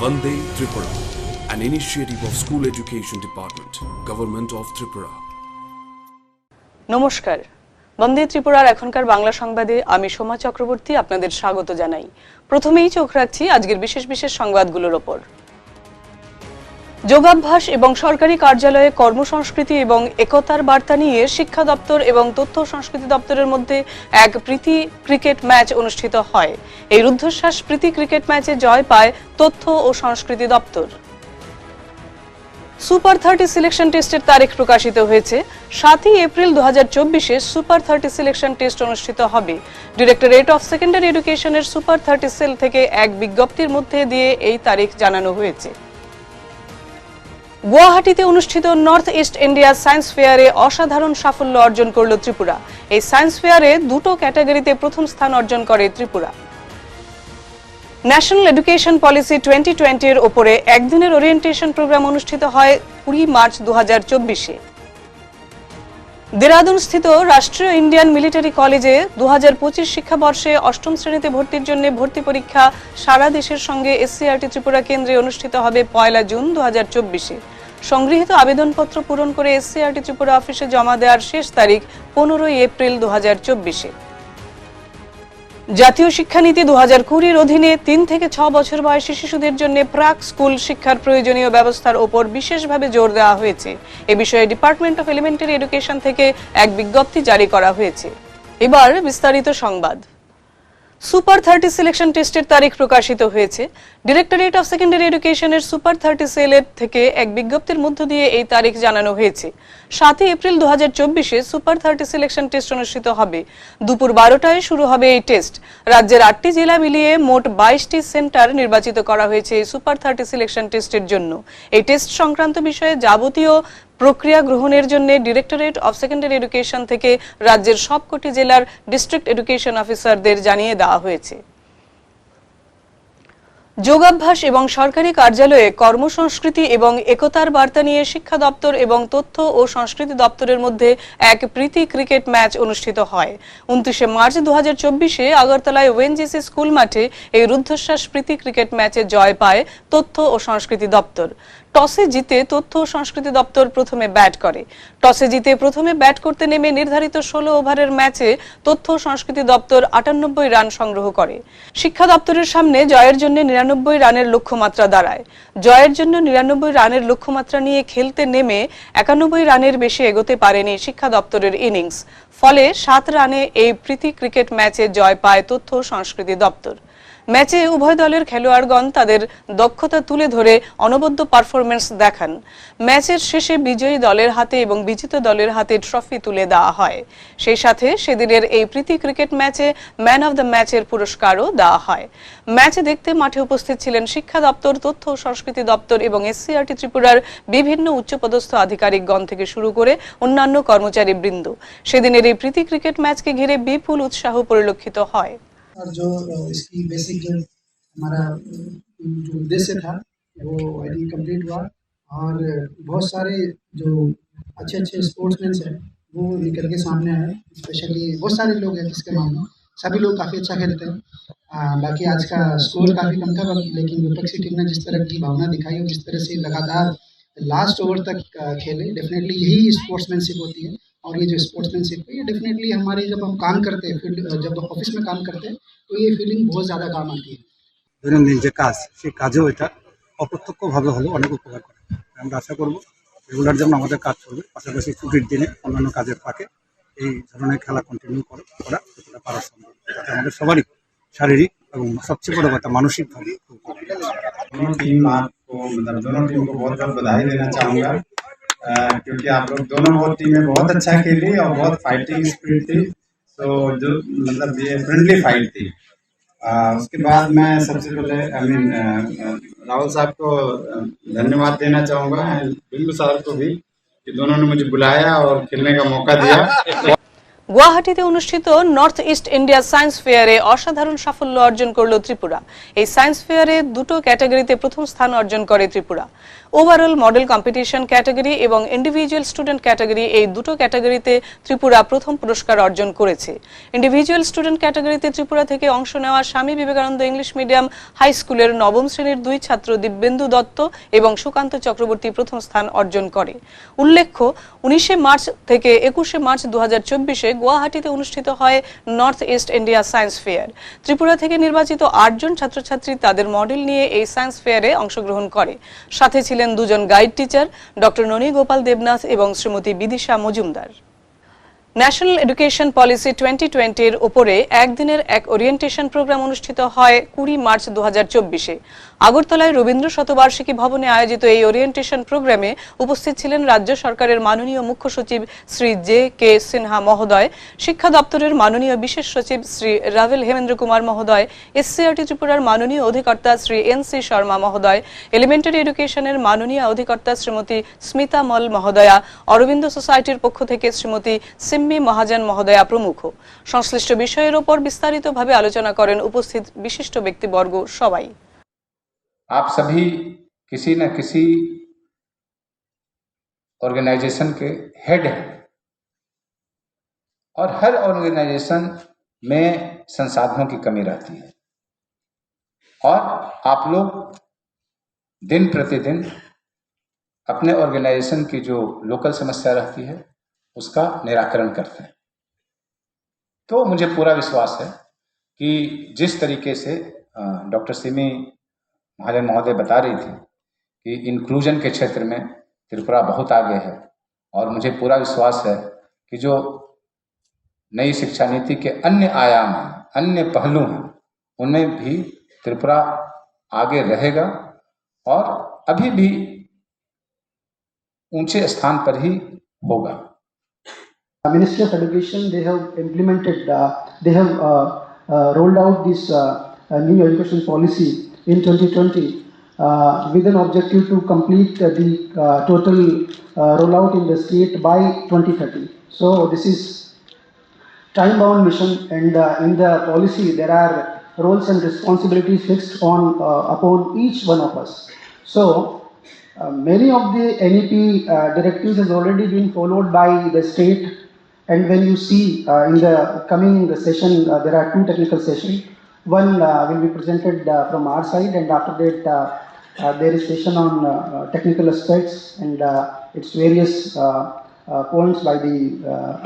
Vande Tripura, an initiative of School Education Department, Government of Tripura. নমস্কার, বন্দে ত্রিপুরার এখনকার বাংলা সংবাদে আমি সোমা চক্রবর্তী আপনাদের স্বাগত জানাই। প্রথমেই চোখ রাখছি আজকের বিশেষ বিশেষ সংবাদগুলোর ওপর। যোগাভ্যাস এবং সরকারি কার্যালয়ে কর্মসংস্কৃতি এবং একতার বার্তা নিয়ে শিক্ষা দপ্তর এবং তথ্য সংস্কৃতি দপ্তরের মধ্যে এক প্রীতি ক্রিকেট ম্যাচ অনুষ্ঠিত হয়। এই রুদ্ধশ্বাস প্রীতি ক্রিকেট ম্যাচে জয় পায় তথ্য ও সংস্কৃতি দপ্তর। সুপার 30 সিলেকশন টেস্টের তারিখ প্রকাশিত হয়েছে। 7 এপ্রিল 2024-এ সুপার 30 সিলেকশন টেস্ট অনুষ্ঠিত হবে। ডিরেক্টরেট অফ সেকেন্ডারি এডুকেশনের সুপার 30 সেল থেকে এক বিজ্ঞপ্তির মধ্যে দিয়ে এই তারিখ জানানো হয়েছে। গুয়াহাটিতে অনুষ্ঠিত নর্থ ইস্ট ইন্ডিয়া সায়েন্স ফেয়ারে অসাধারণ সাফল্য অর্জন করল ত্রিপুরা। এই সায়েন্স ফেয়ারে দুটো ক্যাটাগরিতে প্রথম স্থান অর্জন করে ত্রিপুরা। ন্যাশনাল এডুকেশন পলিসি 2020 এর ওপরে একদিনের ওরিয়েন্টেশন প্রোগ্রাম অনুষ্ঠিত হয় 20 মার্চ 2024-এ। দেরাদুন স্থিত রাষ্ট্রীয় ইন্ডিয়ান মিলিটারি কলেজে 2025 শিক্ষাবর্ষে অষ্টম শ্রেণীতে ভর্তির জন্য ভর্তি পরীক্ষা সারা দেশের সঙ্গে এসসিআরটি ত্রিপুরা কেন্দ্রে অনুষ্ঠিত হবে 1 জুন 2024-এ। সংগৃহীত আবেদনপত্র পূরণ করে এসসিআরটি ত্রিপুরা অফিসে জমা দেওয়ার শেষ তারিখ 15 এপ্রিল 2024-এ। জাতীয় শিক্ষানীতি 2020-এর অধীনে 3 থেকে 6 বছর বয়সী শিশুদের জন্য প্রাক স্কুল শিক্ষার প্রয়োজনীয় ব্যবস্থার ওপর বিশেষভাবে জোর দেওয়া হয়েছে। এ বিষয়ে ডিপার্টমেন্ট অফ এলিমেন্টারি এডুকেশন থেকে এক বিজ্ঞপ্তি জারি করা হয়েছে। এবার বিস্তারিত সংবাদ। সুপার 30 সিলেকশন টেস্টের তারিখ প্রকাশিত হয়েছে। ডিরেক্টরেট অফ সেকেন্ডারি এডুকেশনের সুপার 30 সেলের থেকে এক বিজ্ঞপ্তির মধ্য দিয়ে এই তারিখ জানানো হয়েছে। 7 এপ্রিল 2024-এ সুপার 30 সিলেকশন টেস্ট অনুষ্ঠিত হবে। দুপুর 12টায় শুরু হবে এই টেস্ট। রাজ্যের 8টি জেলা মিলিয়ে মোট 22টি সেন্টার নির্বাচিত করা হয়েছে এই সুপার 30 সিলেকশন টেস্টের জন্য। এই টেস্ট সংক্রান্ত বিষয়ে যাবতীয় প্রক্রিয়া গ্রহণের জন্য ডিরেক্টরেট অফ সেকেন্ডারি এডুকেশন থেকে রাজ্যের সবকটি জেলার ডিস্ট্রিক্ট এডুকেশন অফিসারদের জানিয়ে দেওয়া হয়েছে। যোগাভ্যাস এবং সরকারি কার্যালয়ে কর্মসংস্কৃতি এবং একতার বার্তা নিয়ে শিক্ষা দপ্তর এবং তথ্য ও সংস্কৃতি দপ্তরের মধ্যে এক প্রীতি ক্রিকেট ম্যাচ অনুষ্ঠিত হয়। 29 মার্চ 2024-এ আগরতলায় ওএনজিসি স্কুল মাঠে এই রুদ্ধশ্বাস প্রীতি ক্রিকেট ম্যাচে জয় পায় তথ্য ও সংস্কৃতি দপ্তর। টসে জিতে তথ্য ও সংস্কৃতি দপ্তর প্রথমে ব্যাট করে। টসে জিতে প্রথমে ব্যাট করতে নেমে নির্ধারিত 16 ওভারের ম্যাচে তথ্য ও সংস্কৃতি দপ্তর 98 রান সংগ্রহ করে। শিক্ষা দপ্তরের সামনে জয়ের জন্য 99 রানের লক্ষ্যমাত্রা দাঁড়ায়। জয়ের জন্য 99 রানের লক্ষ্যমাত্রা নিয়ে খেলতে নেমে 91 রানের বেশি এগোতে পারেনি শিক্ষা দপ্তরের ইনিংস। ফলে 7 রানে এই প্রীতি ক্রিকেট ম্যাচে জয় পায় তথ্য ও সংস্কৃতি দপ্তর। ম্যাচে উভয় দলের খেলোয়াড়গণ তাদের দক্ষতা তুলে ধরে অনবদ্য পারফরমেন্স দেখান। ম্যাচের শেষে বিজয়ী দলের হাতে এবং বিজিত দলের হাতে ট্রফি তুলে দেওয়া হয়। সেই সাথে সেদিনের এই প্রীতি ক্রিকেট ম্যাচে ম্যান অব দ্য ম্যাচের পুরস্কারও দেওয়া হয়। ম্যাচ দেখতে মাঠে উপস্থিত ছিলেন শিক্ষা দপ্তর, তথ্য ও সংস্কৃতি দপ্তর এবং এসসিআরটি ত্রিপুরার বিভিন্ন উচ্চপদস্থ আধিকারিকগণ থেকে শুরু করে অন্যান্য কর্মচারী বৃন্দ। সেদিনের এই প্রীতি ক্রিকেট ম্যাচকে ঘিরে বিপুল উৎসাহ পরিলক্ষিত হয়। और जो इसकी बेसिक जो हमारा जो उद्देश्य था वो कंप्लीट हुआ और बहुत सारे जो अच्छे अच्छे स्पोर्ट्समैन हैं वो निकल के सामने आए। स्पेशली बहुत सारे लोग हैं जिसके मामले सभी लोग काफ़ी अच्छा खेलते हैं। बाकी आज का स्कोर काफ़ी कम था, लेकिन विपक्षी टीम ने जिस तरह की भावना दिखाई और जिस तरह से लगातार लास्ट ओवर तक खेले, डेफिनेटली यही स्पोर्ट्समैनशिप होती है। और ये जो स्पोर्ट्समैनशिप है ये डेफिनेटली हमारे जब हम काम करते हैं, फील्ड जब ऑफिस में काम करते हैं तो ये फीलिंग बहुत ज़्यादा काम आती है। দৈনন্দিন যে কাজ সেই কাজেও এটা অপ্রত্যক্ষভাবে হলেও অনেক উপকার করে। আমরা আশা করব রেগুলার যেমন আমাদের কাজ করবে, পাশাপাশি ছুটির দিনে অন্যান্য কাজের ফাঁকে এই ধরনের খেলা কন্টিনিউ করা যতটা পারা সম্ভব, যাতে আমাদের সবারই শারীরিক এবং সবচেয়ে বড় কথা মানসিকভাবে दोनों टीम आपको मतलब दोनों टीम को बहुत बहुत बधाई देना चाहूँगा, क्योंकि आप लोग दोनों बहुत टीमें बहुत अच्छा खेली और बहुत फाइटिंग स्पिरिट थी। तो जो मतलब ये फ्रेंडली फाइट थी। उसके बाद मैं सबसे पहले राहुल साहब को धन्यवाद देना चाहूँगा, बिल्लू साहब को भी, कि दोनों ने मुझे बुलाया और खेलने का मौका दिया। গুয়াহাটিতে অনুষ্ঠিত নর্থ ইস্ট ইন্ডিয়া সায়েন্স ফেয়ারে অসাধারণ সাফল্য অর্জন করল ত্রিপুরা। এই সায়েন্স ফেয়ারে দুটো ক্যাটাগরিতে প্রথম স্থান অর্জন করে Tripura. Overall model competition category এবং ইন্ডিভিজুয়াল স্টুডেন্ট ক্যাটাগরি এই দুটো ক্যাটাগরিতে ত্রিপুরা প্রথম পুরস্কার অর্জন করেছে। ইন্ডিভিজুয়াল স্টুডেন্ট ক্যাটাগরিতে ত্রিপুরা থেকে অংশ নেওয়া Swami Vivekananda English medium high স্কুলের নবম শ্রেণীর 2 ছাত্র দিব্যেন্দু দত্ত এবং সুকান্ত চক্রবর্তী প্রথম স্থান অর্জন করে। উল্লেখ্য 19 মার্চ থেকে 21 মার্চ 2024 গুয়াহাটিতে অনুষ্ঠিত হয় north east India science fair. Tripura থেকে নির্বাচিত 8 জন ছাত্রছাত্রী তাদের মডেল নিয়ে এই সায়েন্স ফেয়ারে অংশগ্রহণ করে। সাথে ছিলেন 2 জন guide teacher, doctor Noni Gopal Debnath এবং Srimati Bidisha Majumdar. National education policy 2020 এর উপরে একদিনের এক ওরিয়েন্টেশন প্রোগ্রাম অনুষ্ঠিত হয় 20 মার্চ 2024-এ। আগরতলায় রবীন্দ্র শতবার্ষিকী ভবনে আয়োজিত এই ওরিয়েন্টেশন প্রোগ্রামে উপস্থিত ছিলেন রাজ্য সরকারের মাননীয় মুখ্য সচিব শ্রী জে.কে. সিনহা মহোদয়, শিক্ষা দপ্তরের মাননীয় বিশেষ সচিব শ্রী রাভেল হেমেন্দ্র কুমার মহোদয়, এসসিআরটি ত্রিপুরার মাননীয় অধিকর্তা শ্রী এন.সি. শর্মা মহোদয়, এলিমেন্টারি এডুকেশনের মাননীয় অধিকর্তা শ্রীমতী স্মিতা মল মহোদয়া, অরবিন্দ সোসাইটির পক্ষ থেকে শ্রীমতী সিম্মি মহাজন মহোদয়া প্রমুখ। সংশ্লিষ্ট বিষয়ের উপর বিস্তারিতভাবে আলোচনা করেন উপস্থিত বিশিষ্ট ব্যক্তিবর্গ সবাই। आप सभी किसी न किसी ऑर्गेनाइजेशन के हेड हैं और हर ऑर्गेनाइजेशन में संसाधनों की कमी रहती है और आप लोग दिन प्रतिदिन अपने ऑर्गेनाइजेशन की जो लोकल समस्या रहती है उसका निराकरण करते हैं। तो मुझे पूरा विश्वास है कि जिस तरीके से डॉक्टर सिमी महाजन महोदय बता रही थी कि इंक्लूजन के क्षेत्र में त्रिपुरा बहुत आगे है और मुझे पूरा विश्वास है कि जो नई शिक्षा नीति के अन्य आयाम हैं, अन्य पहलू हैं, उनमें भी त्रिपुरा आगे रहेगा और अभी भी ऊंचे स्थान पर ही होगा। Ministry of Education, they have implemented, they have rolled out this new education policy in 2020 with an objective to complete the total rollout in the state by 2030. So this is time-bound mission, and in the policy there are roles and responsibilities fixed on upon each one of us. So many of the NEP directives has already been followed by the state. And when you see in the coming session, there are 2 technical sessions. One will be presented from our side, and after that there is session on technical aspects and its various points by the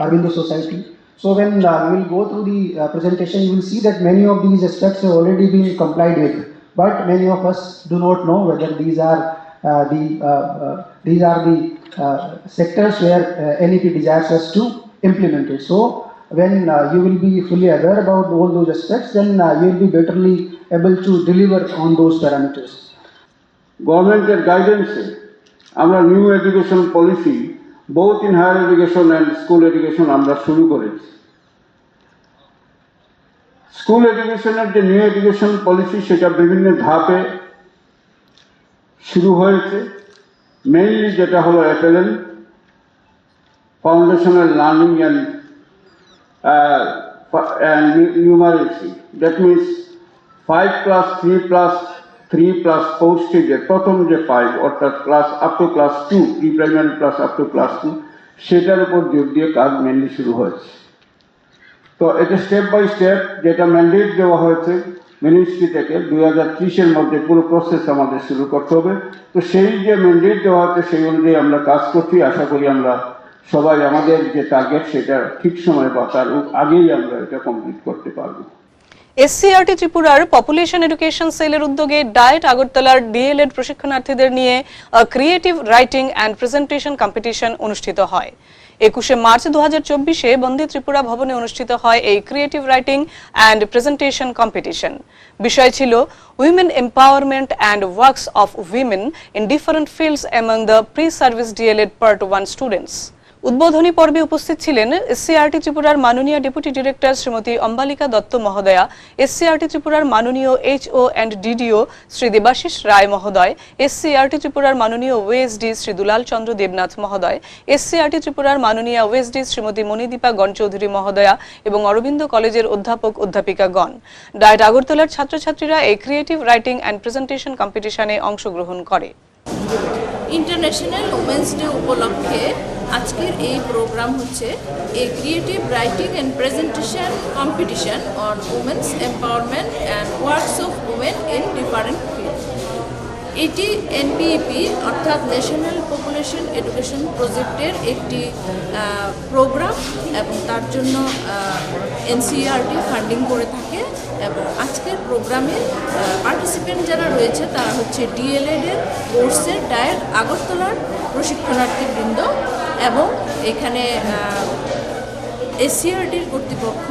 Arvindo Society. So when we will go through the presentation, you will see that many of these aspects have already been complied with, but many of us do not know whether these are the sectors where NEP desires us to implement it. So when you will be fully aware about all those aspects, then you will be betterly able to deliver on those parameters. গভর্নমেন্টের গাইডেন্সে আমরা new education policy both in higher education and school education আমরা শুরু করেছি। School এডুকেশনের যে new education policy সেটা বিভিন্ন ধাপে শুরু হয়েছে। মেইনলি যেটা হলো অ্যাপেরেল foundational learning and numeracy. That means 5 plus 3 plus 3 plus 4 stage. প্রথম যে 5 অর্থাৎ class up to class 2, pre primary plus up to class 2, সেটার উপর জোর দিয়ে কাজ মেনলি শুরু হয়েছে। তো এটা স্টেপ বাই স্টেপ যেটা ম্যান্ডেট দেওয়া হয়েছে মিনিস্ট্রি থেকে 2030-এর মধ্যে পুরো প্রসেস আমাদের শুরু করতে হবে। তো সেই যে ম্যান্ডেট দেওয়া হচ্ছে সেই অনুযায়ী আমরা কাজ করছি। আশা করি আমরা সবাই আমাদের যে টার্গেট সেটা ঠিক সময় বা তার আগেই আমরা এটা কমপ্লিট করতে পারবো। এসসিআরটি ত্রিপুরার পপুলেশন এডুকেশন সেলের উদ্যোগে ডায়েট আগরতলার ডিএলএড প্রশিক্ষণার্থীদের নিয়ে creative writing and presentation competition অনুষ্ঠিত হয়। 21 মার্চ 2024-এ বন্দী ত্রিপুরা ভবনে অনুষ্ঠিত হয় এই creative writing and presentation competition. বিষয় ছিল women empowerment and works of women in different fields among the pre service DElEd part 1 students. উদ্বোধনী পর্বে উপস্থিত ছিলেন এসসিআরটি ত্রিপুরার মাননীয় ডেপুটি ডিরেক্টর শ্রীমতী অম্বালিকা দত্ত মহোদয়া, এসসিআরটি ত্রিপুরার মাননীয় HO and DDO Shri Debashis Roy মহোদয়, এসসিআরটি ত্রিপুরার মাননীয় ওএসডি শ্রী দুলাল চন্দ্র দেবনাথ মহোদয়, এসসিআরটি ত্রিপুরার মাননীয় ওএসডি শ্রীমতী মণিদীপা গণচৌধুরী মহোদয়া এবং অরবিন্দ কলেজের অধ্যাপক অধ্যাপিকাগণ। ডায়েট আগরতলার ছাত্রছাত্রীরা এই ক্রিয়েটিভ রাইটিং অ্যান্ড প্রেজেন্টেশন কম্পিটিশনে অংশগ্রহণ করে। ইন্টারন্যাশনাল ওমেন্স ডে উপলক্ষে আজকের এই প্রোগ্রাম হচ্ছে এ creative writing and presentation competition on women's empowerment and works of women in different field. এটি এনপিইপি অর্থাৎ ন্যাশনাল পপুলেশন এডুকেশন প্রজেক্টের একটি প্রোগ্রাম এবং তার জন্য এনসিইআরটি ফান্ডিং করে থাকে। এবং আজকের প্রোগ্রামে পার্টিসিপেন্ট যারা রয়েছে তারা হচ্ছে ডিএলএড-এর কোর্সের ডায়েট আগরতলার প্রশিক্ষণার্থীবৃন্দ এবং এখানে এসসিআরটির কর্তৃপক্ষ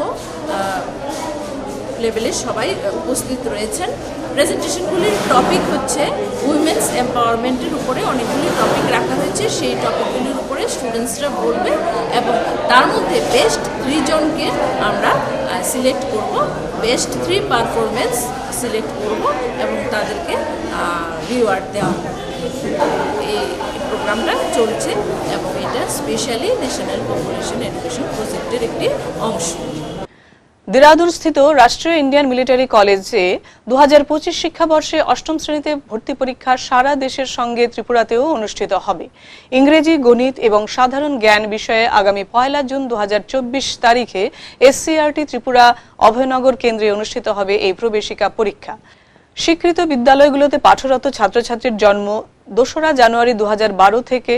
লেভেলের সবাই উপস্থিত রয়েছেন। প্রেজেন্টেশনগুলির টপিক হচ্ছে উইমেন্স এম্পাওয়ারমেন্টের উপরে অনেকগুলি টপিক রাখা হয়েছে, সেই টপিকগুলির উপরে স্টুডেন্টসরা বলবে এবং তার মধ্যে বেস্ট 3 জনকে আমরা সিলেক্ট করব, বেস্ট 3 পারফরমেন্স সিলেক্ট করব এবং তাদেরকে রিওয়ার্ড দেওয়া হবে। এই প্রোগ্রামটা চলছে এবং এটা স্পেশালি ন্যাশনাল পপুলেশন এডুকেশন প্রজেক্টের একটি অংশ। দেরাদুন স্থিত রাষ্ট্রীয় ইন্ডিয়ান মিলিটারি কলেজে 2025 শিক্ষাবর্ষে 8ম শ্রেণীতে ভর্তি পরীক্ষা সারা দেশের সঙ্গে ত্রিপুরাতেও অনুষ্ঠিত হবে। ইংরেজি, গণিত এবং সাধারণ জ্ঞান বিষয়ে আগামী 1 জুন 2024 তারিখে এসসিআরটি ত্রিপুরা অভয়নগর কেন্দ্রে অনুষ্ঠিত হবে এই প্রবেশিকা পরীক্ষা। স্বীকৃত বিদ্যালয়গুলোতে পাঠরত ছাত্রছাত্রীর জন্ম 2রা জানুয়ারি 2012 থেকে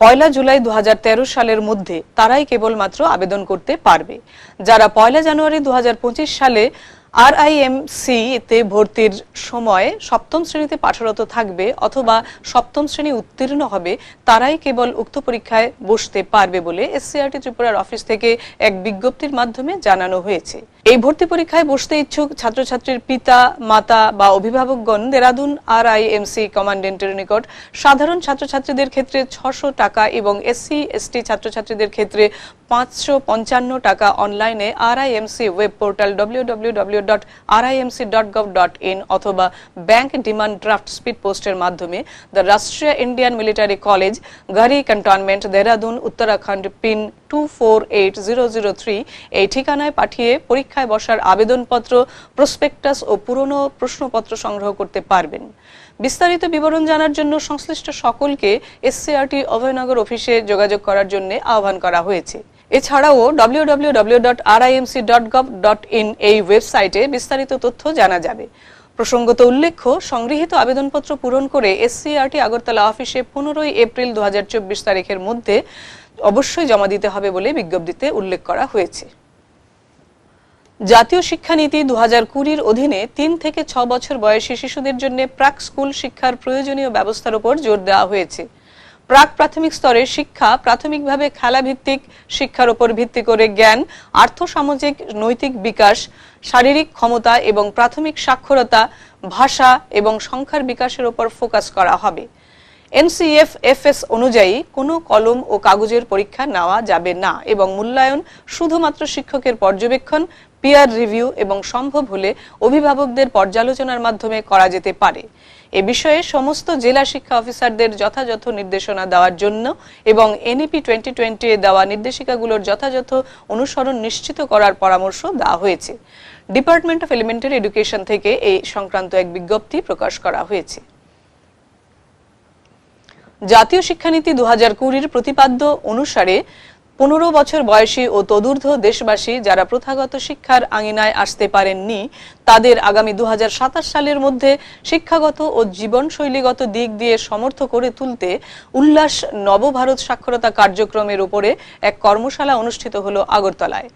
1 জুলাই 2013 সালের মধ্যে তারাই কেবলমাত্র আবেদন করতে পারবে। যারা 1 জানুয়ারি 2025 সালে আরআইএমসি তে ভর্তির সময় 7ম শ্রেণীতে পাঠরত থাকবে অথবা 7ম শ্রেণী উত্তীর্ণ হবে তারাই কেবল উক্ত পরীক্ষায় বসতে পারবে বলে এসসিআরটি ত্রিপুরার অফিস থেকে এক বিজ্ঞপ্তির মাধ্যমে জানানো হয়েছে। এই ভর্তি পরীক্ষায় বসতে ইচ্ছুক ছাত্রছাত্রীর পিতা, মাতা বা অভিভাবকগণ দেরাদুন আরআইএমসি কমান্ডেন্টের নিকট সাধারণ ছাত্রছাত্রীদের ক্ষেত্রে 600 টাকা এবং এসসি/এসটি ছাত্রছাত্রীদের ক্ষেত্রে 555 টাকা অনলাইনে আরআইএমসি ওয়েব পোর্টাল www.rimc.gov.in অথবা ব্যাংক ডিমান্ড ড্রাফট স্পিড পোস্টের মাধ্যমে দ্য রাষ্ট্রীয় ইন্ডিয়ান মিলিটারি কলেজ, গাড়ি ক্যান্টনমেন্ট, দেরাদুন, উত্তরাখণ্ড, পিন 248003 এই ঠিকানায় পাঠিয়ে পরীক্ষায় বসার আবেদনপত্র, প্রসপেক্টাস ও পুরনো প্রশ্নপত্র সংগ্রহ করতে পারবেন। বিস্তারিত বিবরণ জানার জন্য সংশ্লিষ্ট সকলকে এসসিআরটি অভয়নগর অফিসে যোগাযোগ করার জন্য আহ্বান করা হয়েছে। এছাড়াও www.rimc.gov.in এই ওয়েবসাইটে বিস্তারিত তথ্য জানা যাবে। প্রসঙ্গত উল্লেখ্য, সংগৃহীত আবেদনপত্র পূরণ করে এসসিআরটি আগরতলা অফিসে 15 এপ্রিল 2024 তারিখের মধ্যে অবশ্যই জমা দিতে হবে বলে বিজ্ঞপ্তিতে উল্লেখ করা হয়েছে। জাতীয় শিক্ষানীতি 2020-র অধীনে 3 থেকে 6 বছর বয়সী শিশুদের জন্য প্রাক স্কুল শিক্ষার প্রয়োজনীয় ব্যবস্থার উপর জোর দেওয়া হয়েছে। প্রাক প্রাথমিক স্তরে শিক্ষা প্রাথমিকভাবে খেলাভিত্তিক শিক্ষার উপর ভিত্তি করে জ্ঞান, আর্থসামাজিক নৈতিক বিকাশ, শারীরিক ক্ষমতা এবং প্রাথমিক সাক্ষরতা, ভাষা এবং সংখ্যার বিকাশের উপর ফোকাস করা হবে। এনসিএফএফএস অনুযায়ী কোনো কলম ও কাগজের পরীক্ষা নেওয়া যাবে না এবং মূল্যায়ন শুধুমাত্র শিক্ষকের পর্যবেক্ষণ, পিয়ার রিভিউ এবং সম্ভব হলে অভিভাবকদের পর্যালোচনার মাধ্যমে করা যেতে পারে। এ বিষয়ে সমস্ত জেলা শিক্ষা অফিসারদের যথাযথ নির্দেশনা দেওয়ার জন্য এবং এনইপি 2020 এ দেওয়া নির্দেশিকাগুলোর যথাযথ অনুসরণ নিশ্চিত করার পরামর্শ দেওয়া হয়েছে। ডিপার্টমেন্ট অফ এলিমেন্টারি এডুকেশন থেকে এই সংক্রান্ত এক বিজ্ঞপ্তি প্রকাশ করা হয়েছে। জাতীয় শিক্ষানীতি 2020-র প্রতিপাদ্য অনুসারে 15 বছর বয়সী ও তদূর্ধ্ব দেশবাসী যারা প্রথাগত শিক্ষার আঙিনায় আসতে পারেননি তাদের আগামী 2027 সালের মধ্যে শিক্ষাগত ও জীবনশৈলীগত দিক দিয়ে সমর্থ করে তুলতে উল্লাস নবভারত সাক্ষরতা কার্যক্রমের উপরে এক কর্মশালা অনুষ্ঠিত হলো আগরতলায়।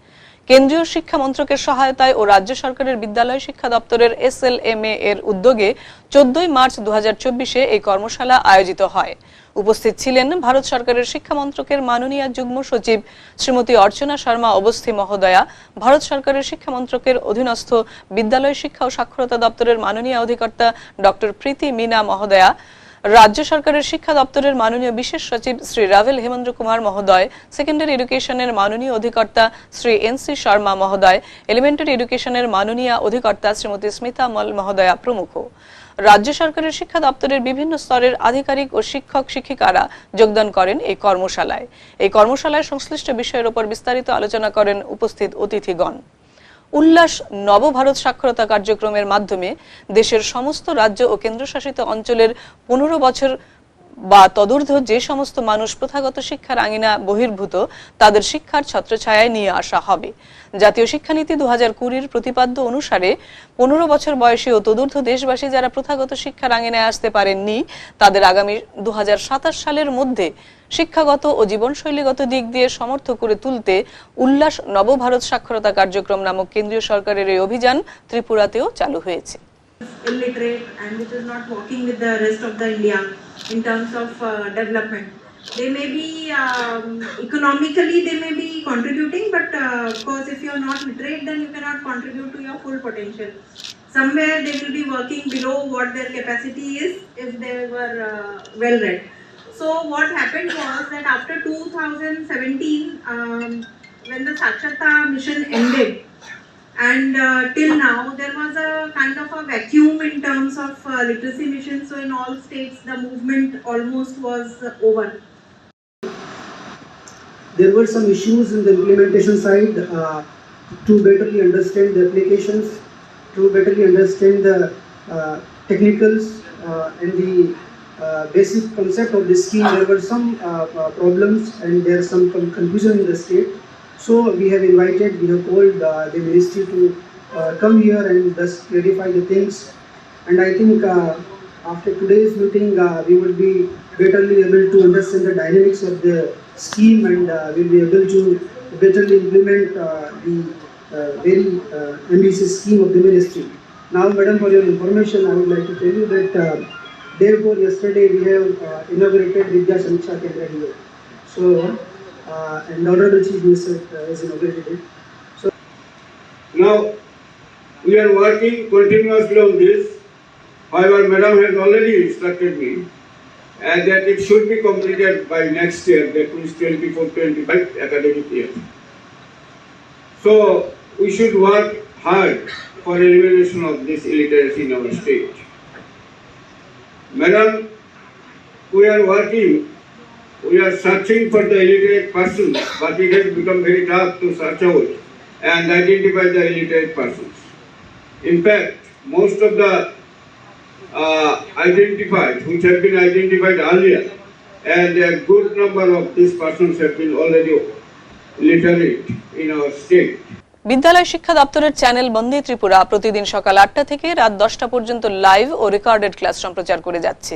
কেন্দ্রীয় শিক্ষা মন্ত্রকের সহায়তায় ও রাজ্য সরকারের বিদ্যালয় শিক্ষা দপ্তরের SLMA এর উদ্যোগে 14 মার্চ 2024-এ এই কর্মশালা আয়োজিত হয়। উপস্থিত ছিলেন ভারত সরকারের শিক্ষা মন্ত্রকের মাননীয় যুগ্ম সচিব শ্রীমতী অর্চনা শর্মা অবস্থি মহোদয়া, ভারত সরকারের শিক্ষা মন্ত্রকের অধীনস্থ বিদ্যালয় শিক্ষা ও সাক্ষরতা দপ্তরের মাননীয় অধিকর্তা ডক্টর প্রীতি মিনা মহোদয়া, রাজ্য সরকারের শিক্ষা দপ্তরের মাননীয় বিশেষ সচিব শ্রী রাভেল হেমেন্দ্র কুমার মহোদয়, সেকেন্ডারি এডুকেশনের মাননীয় অধিকর্তা শ্রী NC শর্মা মহোদয়, এলিমেন্টারি এডুকেশনের মাননীয় অধিকর্তা শ্রীমতী স্মিতা মল মহোদয়া প্রমুখ। রাজ্য সরকারের শিক্ষা দপ্তরের বিভিন্ন স্তরের আধিকারিক ও শিক্ষক শিক্ষিকারা যোগদান করেন এই কর্মশালায়। এই কর্মশালায় সংশ্লিষ্ট বিষয়ের উপর বিস্তারিত আলোচনা করেন উপস্থিত অতিথিগণ। উল্লাস নবভারত সাক্ষরতা কার্যক্রমের মাধ্যমে দেশের সমস্ত রাজ্য ও কেন্দ্রশাসিত অঞ্চলের 15 বছর বা তদূর্ধ্ব যে সমস্ত মানুষ প্রথাগত শিক্ষার আঙিনা বহির্ভূত তাদের শিক্ষার ছত্রছায়ায় নিয়ে আসা হবে। জাতীয় শিক্ষানীতি 2020-র প্রতিপাদ্য অনুসারে 15 বছর বয়সী ও তদূর্ধ্ব দেশবাসী যারা প্রথাগত শিক্ষার আঙিনায় আসতে পারেননি তাদের আগামী 2027 সালের মধ্যে শিক্ষাগত ও জীবনশৈলীগত দিক দিয়ে সমর্থ করে তুলতে উল্লাস নবভারত সাক্ষরতা কার্যক্রম নামক কেন্দ্রীয় সরকারের এই অভিযান ত্রিপুরাতেও চালু হয়েছে। Illiterate and which is not walking with the rest of the India in terms of development. They may be economically they may be contributing, but of course if you are not literate then you cannot contribute to your full potential. Somewhere they will be working below what their capacity is if they were well read. So what happened was that after 2017 when the Saksharta mission ended, and till now there was a kind of a vacuum in terms of literacy mission. So in all states the movement almost was over. There were some issues in the implementation side to betterly understand the applications, to betterly understand the technicals and the basic concept of the scheme. There were some problems and there is some confusion in the state. So we have called the ministry to come here and thus clarify the things. And I think after today's meeting, we will be betterly able to understand the dynamics of the scheme and will be able to betterly implement the very ambitious scheme of the ministry. Now, madam, for your information, I would like to tell you that therefore yesterday we have inaugurated Vidya Samiksha Kendra here. So. And Honorable Chief Minister has inaugurated it. So Now, we are working continuously on this. However, Madam has already instructed me and that it should be completed by next year, that means 24-25 academic year. So, we should work hard for elimination of this illiteracy in our state. Madam, we are working. We are searching for the illiterate persons, but it has become very tough to search out and identify the illiterate persons. In fact, most of the identified, which have been identified earlier, and a good number of these persons have been already literate in our state. বিদ্যালয় শিক্ষা দপ্তরের channel বন্দে ত্রিপুরা প্রতিদিন সকাল 8টা থেকে রাত 10টা পর্যন্ত live ও recorded class সম্প্রচার করে যাচ্ছে।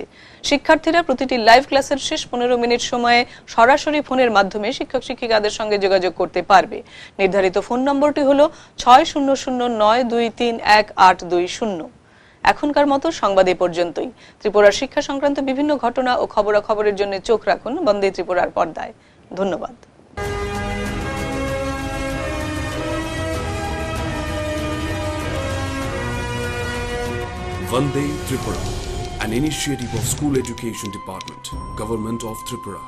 শিক্ষার্থীরা প্রতিটি লাইভ ক্লাসের শেষ 15 মিনিট সময়ে সরাসরি ফোনের মাধ্যমে শিক্ষক শিক্ষিকাদের সঙ্গে যোগাযোগ করতে পারবে। নির্ধারিত ফোন নম্বরটি হলো 600923311820। এখনকার মতো সংবাদ এই পর্যন্তই। ত্রিপুরার শিক্ষা সংক্রান্ত বিভিন্ন ঘটনা ও খবরাখবরের জন্য চোখ রাখুন বন্দে ত্রিপুরার পর্দায়। ধন্যবাদ। Vande Tripura, an initiative of School Education Department, Government of Tripura.